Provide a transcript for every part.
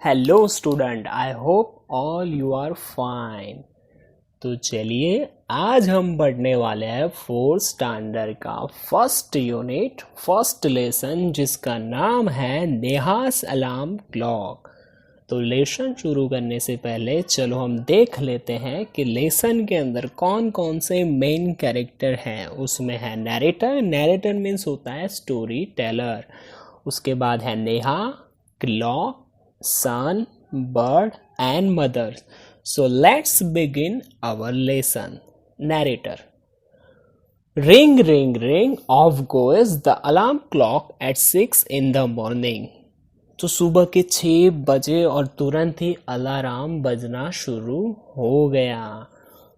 Hello student, I hope all you are fine. तो चलिए आज हम पढ़ने वाले हैं फोर्थ स्टैंडर्ड का फर्स्ट यूनिट फर्स्ट लेसन जिसका नाम है नेहास अलार्म क्लॉक। तो लेसन शुरू करने से पहले चलो हम देख लेते हैं कि लेसन के अंदर कौन कौन से मेन कैरेक्टर हैं। उसमें है नैरेटर, नैरेटर मीन्स होता है स्टोरी टेलर। उसके बाद है Neha, clock, son, bird and mother. So let's begin our lesson. Narrator. Ring, ring, ring, off goes the alarm clock at 6 in the morning. तो सुबह के 6 बजे और तुरंत ही अलार्म बजना शुरू हो गया।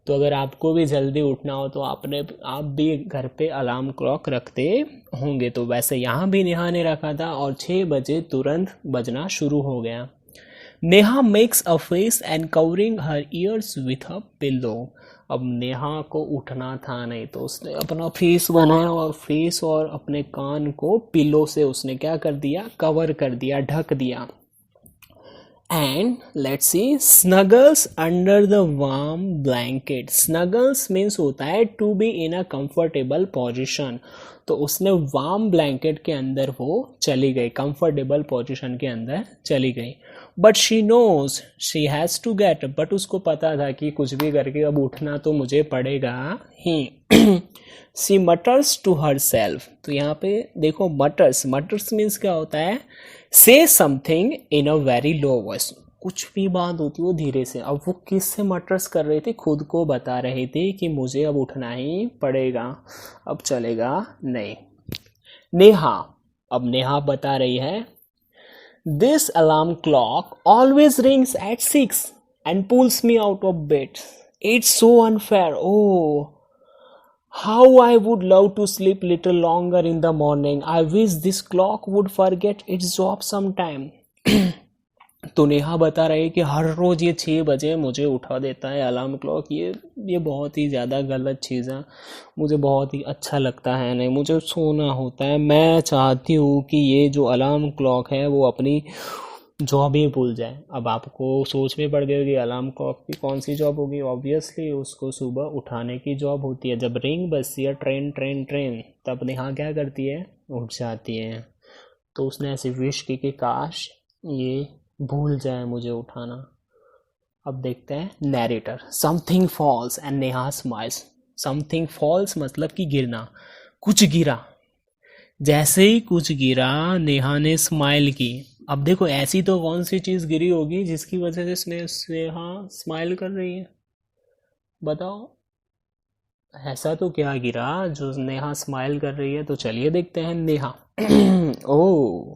तो अगर आपको भी जल्दी उठना हो तो आप भी घर पे अलार्म क्लॉक रखते होंगे। तो वैसे यहाँ भी नेहा ने रखा था और 6 बजे तुरंत बजना शुरू हो गया। Neha makes a face and covering her years with a pillow. अब नेहा को उठना था नहीं तो उसने अपना फेस बनाया और फेस और अपने कान को पिलो से उसने क्या कर दिया, कवर कर दिया, ढक दिया। And let's see, snuggles under the warm blanket. Snuggles means होता है to be in a comfortable position. तो उसने वार्म ब्लैंकेट के अंदर वो चली गई, कंफर्टेबल पोजीशन के अंदर चली गई। But she knows she has to get, but उसको पता था कि कुछ भी करके अब उठना तो मुझे पड़ेगा ही। सी मटर्स टू हर सेल्फ। तो यहाँ पे देखो मटर्स, मटर्स मीन्स क्या होता है, से something in a very low voice. कुछ भी बात होती वो धीरे से। अब वो किससे मटर्स कर रही थी, खुद को बता रही थी कि मुझे अब उठना ही पड़ेगा, अब चलेगा नहीं। नेहा, अब नेहा बता रही है, this alarm clock always rings at 6 and pulls me out of bed. It's so unfair. Oh, how I would love to sleep little longer in the morning. I wish this clock would forget its job sometime. तो नेहा बता रही है कि हर रोज़ ये 6 बजे मुझे उठा देता है अलार्म क्लॉक। ये बहुत ही ज़्यादा गलत चीज़ है, मुझे बहुत ही अच्छा लगता है नहीं, मुझे सोना होता है। मैं चाहती हूँ कि ये जो अलार्म क्लॉक है वो अपनी जॉब ही भूल जाए। अब आपको सोच में पड़ गई होगी अलार्म क्लॉक की कौन सी जॉब होगी। ऑब्वियसली उसको सुबह उठाने की जॉब होती है। जब रिंग बजती है ट्रेन ट्रेन ट्रेन, तब नेहा क्या करती है, उठ जाती है। तो उसने ऐसी विश की कि काश ये भूल जाए मुझे उठाना। अब देखते हैं narrator. Something false and Neha smiles. Something false मतलब कि गिरना, कुछ गिरा। जैसे ही कुछ गिरा नेहा ने स्माइल की। अब देखो ऐसी तो कौन सी चीज़ गिरी होगी जिसकी वजह से नेहा स्माइल कर रही है, बताओ। ऐसा तो क्या गिरा जो नेहा स्माइल कर रही है। तो चलिए देखते हैं Neha. Oh,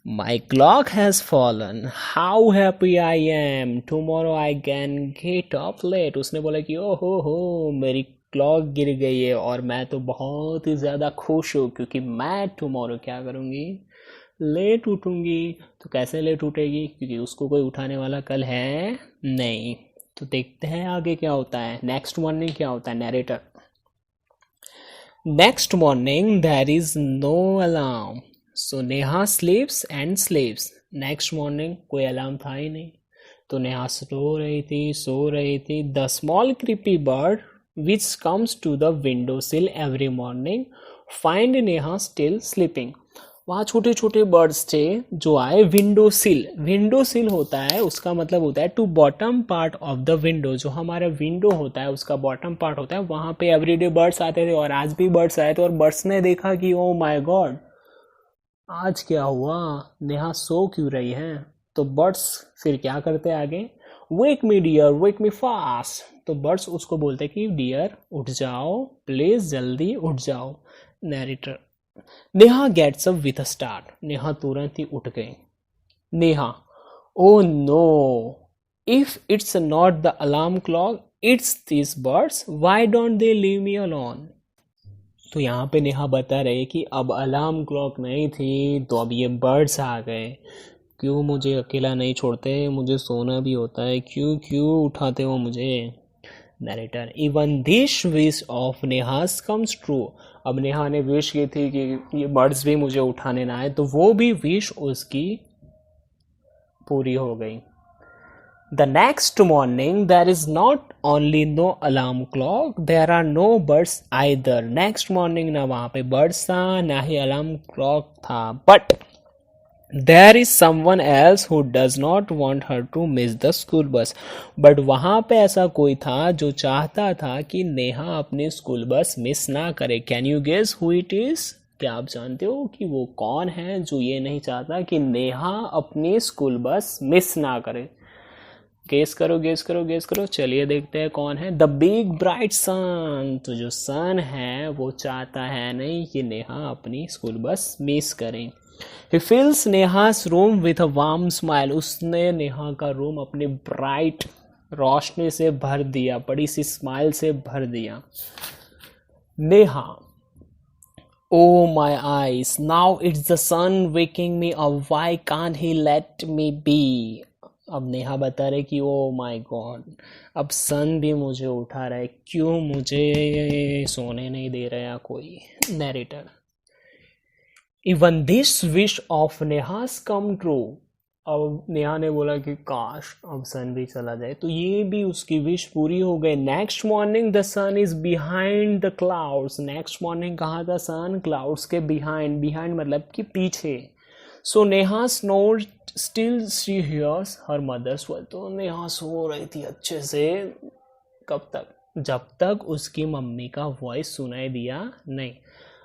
my clock has fallen, how happy I am, tomorrow I can get up late. उसने बोला कि ओ हो मेरी क्लॉक गिर गई है और मैं तो बहुत ही ज़्यादा खुश हूँ क्योंकि मैं टुमारो क्या करूँगी, लेट उठूंगी। तो कैसे लेट उठेगी, क्योंकि उसको कोई उठाने वाला कल है नहीं। तो देखते हैं आगे क्या होता है। नेक्स्ट मॉर्निंग क्या होता है। Narrator, next morning there is no alarm, so Neha sleeps and sleeps. Next morning कोई अलार्म था ही नहीं, तो नेहा सो रही थी। The small creepy bird which comes to the window sill every morning find Neha still sleeping. वहाँ छोटे छोटे बर्ड्स थे जो आए विंडो सिल। विंडो सिल होता है, उसका मतलब होता है to bottom part of the window. जो हमारा विंडो होता है उसका बॉटम पार्ट होता है, वहाँ पे एवरीडे बर्ड्स आते थे और आज भी बर्ड्स आए थे। और बर्ड्स ने देखा कि ओ माय गॉड आज क्या हुआ, नेहा सो क्यों रही है। तो बर्ड्स फिर क्या करते हैं आगे, वेक मी डियर वेक मी फास्ट। तो बर्ड्स उसको बोलते कि डियर उठ जाओ प्लीज, जल्दी उठ जाओ। Narrator, Neha gets up with a start. Neha तुरंत ही उठ गई। Neha, oh no, if it's not the alarm clock it's this birds, why don't they leave me alone. तो यहाँ पे नेहा बता रहे कि अब अलार्म क्लॉक नहीं थी तो अब ये बर्ड्स आ गए, क्यों मुझे अकेला नहीं छोड़ते, मुझे सोना भी होता है, क्यों क्यों उठाते हो मुझे। Narrator, even this wish of नेहास comes true. अब नेहा ने विश की थी कि ये बर्ड्स भी मुझे उठाने ना आए, तो वो भी विश उसकी पूरी हो गई। The next morning there is not only no alarm clock, there are no birds either. Next morning ना वहाँ पे birds था ना ही alarm clock था, but there is someone else who does not want her to miss the school bus. But वहाँ पे ऐसा कोई था जो चाहता था कि नेहा अपनी स्कूल बस मिस ना करे. Can you guess who it is? क्या आप जानते हो कि वो कौन है जो ये नहीं चाहता कि नेहा अपनी स्कूल बस मिस ना करे? गेस करो गेस करो गेस करो. चलिए देखते हैं कौन है. द बिग ब्राइट सन. तो जो सन है वो चाहता है नहीं कि नेहा अपनी स्कूल बस मिस करें. He fills नेहा's room with a warm smile. उसने नेहा का रूम अपनी ब्राइट रोशनी से भर दिया, बड़ी सी स्माइल से भर दिया. Neha, oh my eyes, now it's the sun waking me up. Why can't he let me be? अब नेहा बता रहे कि ओ माय गॉड, अब सन भी मुझे उठा रहा है, क्यों मुझे सोने नहीं दे रहा कोई. Narrator. Even this wish of नेहास come true. अब नेहा ने बोला कि काश अब सन भी चला जाए, तो ये भी उसकी विश पूरी हो गई. Next morning the sun is behind the clouds. Next morning कहाँ था सन? क्लाउड्स के बिहाइंड. बिहाइंड मतलब कि पीछे. So Neha snored still she hears her mother's voice. तो नेहा सो रही थी अच्छे से. कब तक? जब तक उसकी मम्मी का वॉइस सुनाई दिया नहीं.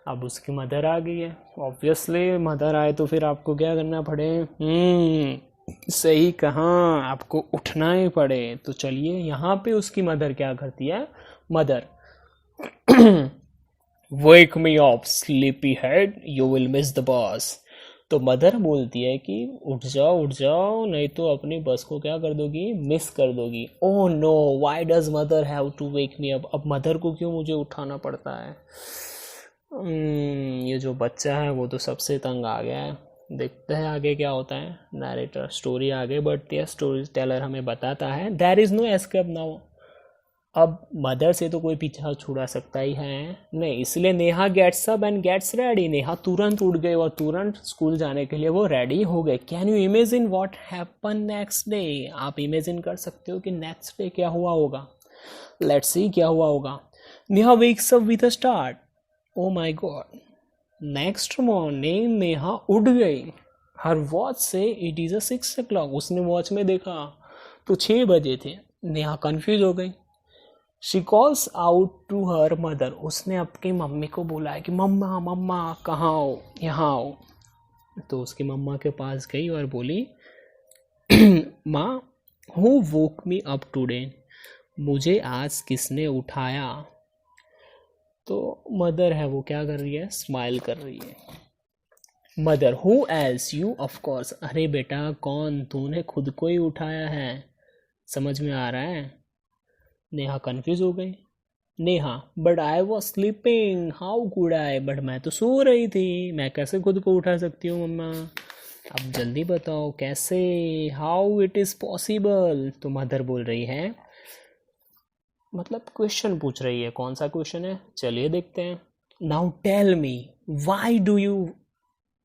अब उसकी मदर आ गई है. ऑब्वियसली मदर आए तो फिर आपको क्या करना पड़े? सही कहा, आपको उठना ही पड़े. तो चलिए यहाँ पे उसकी मदर क्या करती है? Mother, wake me up sleepy head, you will miss the bus. तो मदर बोलती है कि उठ जाओ नहीं तो अपनी बस को क्या कर दोगी? मिस कर दोगी. Oh no, why does mother have to wake me up. अब मदर को क्यों मुझे उठाना पड़ता है? ये जो बच्चा है वो तो सबसे तंग आ गया है. देखते हैं आगे क्या होता है. नैरेटर, स्टोरी आगे बढ़ती है. स्टोरी टेलर हमें बताता है there is no escape now. अब मदर से तो कोई पीछा छुड़ा सकता ही है नहीं, इसलिए Neha gets up and gets ready. Neha तुरंत उठ गई और तुरंत स्कूल जाने के लिए वो रेडी हो गए. Can you imagine what happen next day. आप इमेजिन कर सकते हो कि नेक्स्ट डे क्या हुआ होगा? लेट्स सी क्या हुआ होगा. Neha wakes up with a start. Oh my God. Next morning Neha उठ गई. हर वॉच से इट इज़ 6 o'clock. उसने वॉच में देखा तो 6 बजे थे. नेहा कंफ्यूज हो गई. She calls out to her mother. उसने अपनी मम्मी को बोला है कि मम्मा मम्मा कहाँ हो, यहाँ आओ. तो उसकी मम्मा के पास गई और बोली, माँ, who woke me up today. मुझे आज किसने उठाया? तो मदर है वो क्या कर रही है? स्माइल कर रही है. Mother, who else, you of course. अरे बेटा कौन? तूने खुद को ही उठाया है. समझ में आ रहा है? नेहा कंफ्यूज हो गई. Neha, but I was sleeping, how could I. But मैं तो सो रही थी, मैं कैसे खुद को उठा सकती हूँ मम्मा? अब जल्दी बताओ कैसे, हाउ इट इज़ पॉसिबल. तो मदर बोल रही है, मतलब क्वेश्चन पूछ रही है. कौन सा क्वेश्चन है? चलिए देखते हैं. Now tell me, why do you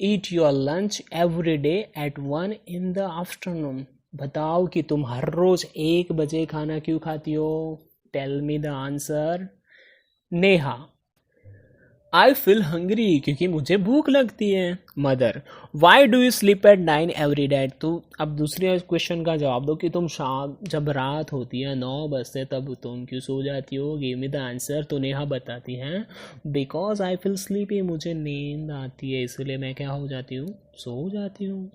eat your lunch every day at 1 in the afternoon. बताओ कि तुम हर रोज 1 बजे खाना क्यों खाती हो? Tell me the answer. Neha, I feel hungry, क्योंकि मुझे भूख लगती है. Mother, why do you sleep at 9 every day. तो अब दूसरे क्वेश्चन का जवाब दो कि तुम शाम, जब रात होती है 9 बजते तब तुम क्यों सो जाती हो? Give me the answer. तो नेहा बताती हैं, बिकॉज आई फील स्लीपी, मुझे नींद आती है इसलिए मैं क्या हो जाती हूँ? सो जाती हूँ.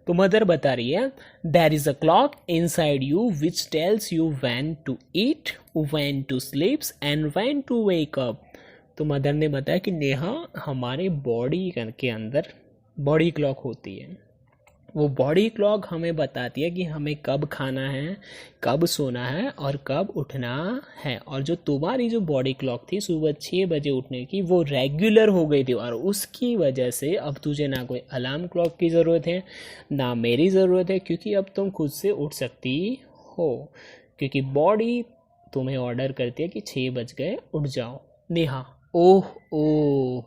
तो मदर बता रही है, there is a clock inside you which tells you when to eat, when to sleeps and when to wake up. तो मदर ने बताया कि नेहा, हमारे बॉडी के अंदर बॉडी क्लॉक होती है. वो बॉडी क्लॉक हमें बताती है कि हमें कब खाना है, कब सोना है और कब उठना है. और जो तुम्हारी जो बॉडी क्लॉक थी सुबह 6 बजे उठने की, वो रेगुलर हो गई थी. और उसकी वजह से अब तुझे ना कोई अलार्म क्लॉक की ज़रूरत है ना मेरी ज़रूरत है, क्योंकि अब तुम खुद से उठ सकती हो, क्योंकि बॉडी तुम्हें ऑर्डर करती है कि 6 बज गए, उठ जाओ. नेहा, ओह ओह,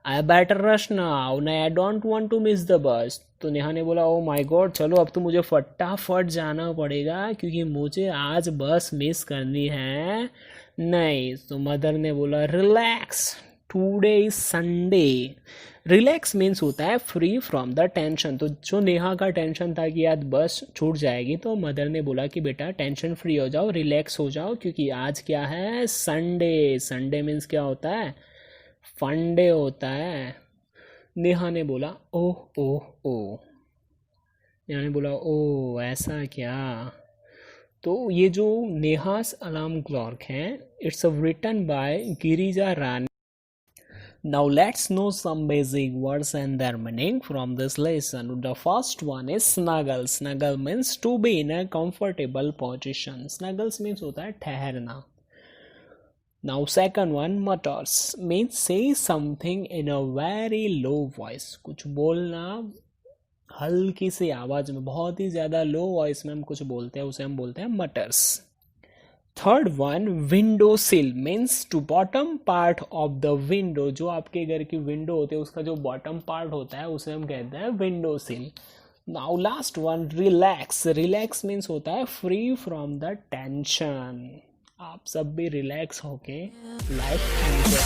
I better rush now. I don't want to miss the bus. तो नेहा ने बोला ओ माय गॉड, चलो अब तो मुझे फटाफट जाना पड़ेगा क्योंकि मुझे आज बस मिस करनी है। नहीं, तो मदर ने बोला relax, today is Sunday. Relax means होता है फ्री फ्रॉम द टेंशन। तो जो नेहा का टेंशन था कि आज बस छूट जाएगी, तो मदर ने बोला कि बेटा टेंशन फ्री हो जाओ, रिलैक्स हो जाओ, क्योंकि आज क्या है, संडे। संडे मीन्स क्या होता है, फंडे होता है। नेहा ने बोला ओह ओह ओह। नेहा ने बोला ओह ऐसा क्या। तो ये जो नेहास अलार्म क्लॉक है, it's written by Girija Rani. Now let's know some basic words and their meaning from this lesson. The first one is snuggle. Snuggle means to be in a comfortable position. Snuggles means होता है ठहरना. Now second one, mutters means say something in a very low voice. कुछ बोलना हल्की सी आवाज में, बहुत ही ज़्यादा लो वॉइस में हम कुछ बोलते हैं, उसे हम बोलते हैं mutters. Third one, window sill means to bottom part of the window. जो आपके घर की विंडो होती है उसका जो बॉटम पार्ट होता है उसे हम कहते हैं विंडो सिल। Now last one, relax. Relax means होता है फ्री फ्रॉम द टेंशन। आप सब भी रिलैक्स होके लाइफ एंजॉय।